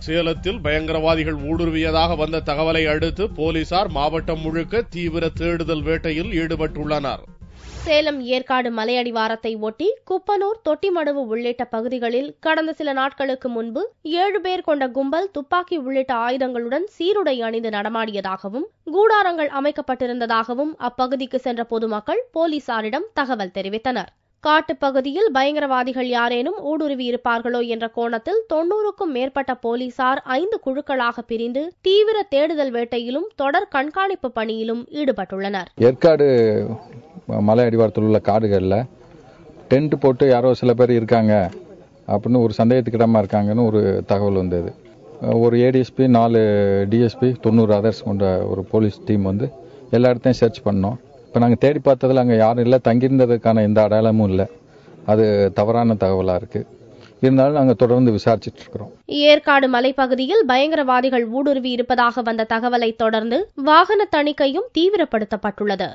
சேலத்தில் பயங்கரவாதிகள் ஊடுருவியதாக வந்த தகவலை அடுத்து போலீசார் மாவட்டம் முழுக்க தீவிர தேடுதல் வேட்டையில் ஈடுபட்டுள்ளனர். சேலம் ஏற்காடு மலையடிவாரத்தை ஒட்டி குப்பனூர், தொட்டிமடுவு உள்ளிட்ட பகுதிகளில் கடந்த சில நாட்களுக்கு முன்பு 7 பேர் கொண்ட கும்பல் துப்பாக்கி உள்ளிட்ட ஆயுதங்களுடன் சீருடை அணிந்து நடமாடியதாகவும் கூடாரங்கள் அமைக்கப்பட்டிருந்ததாகவும் அப்பகுதிக்கு சென்ற பொதுமக்கள் போலீசாரிடம் தகவல் தெரிவித்தனர். காட்டுப்பகுதியில் பயங்கரவாதிகள் யாரேனும் ஊடுருவி இருப்பார்களோ என்ற கோணத்தில் 90க்கும் மேற்பட்ட போலீசார் 5 குழுக்களாக பிரிந்து தீவிர தேடுதல் வேட்டையிலும் தொடர் கண்காணிப்பு பணியிலும் ஈடுபட்டுள்ளனர். ஏற்காடு மலை அடிவாரத்தில் உள்ள காடுகளில் டென்ட் போட்டு யாரோ சில பேர் இருக்காங்க அப்படின்னு ஒரு சந்தேகத்துக்கிடமா இருக்காங்கன்னு ஒரு தகவல் வந்தது. ஒரு ஏடிஎஸ்பி, 4 டிஎஸ்பி, 90 அதர்ஸ் கொண்ட ஒரு போலீஸ் டீம் வந்து எல்லா இடத்தையும் சர்ச் பண்ணோம். இப்போ நாங்கள் தேடி பார்த்ததில் அங்கே யாரும் இல்லை, தங்கியிருந்ததுக்கான எந்த அடையாளமும் இல்லை. அது தவறான தகவலாக இருக்குது. இருந்தாலும் நாங்கள் தொடர்ந்து விசாரிச்சுட்டு இருக்கிறோம். ஏற்காடு மலைப்பகுதியில் பயங்கரவாதிகள் ஊடுருவி இருப்பதாக வந்த தகவலை தொடர்ந்து வாகன தணிக்கையும் தீவிரப்படுத்தப்பட்டுள்ளது.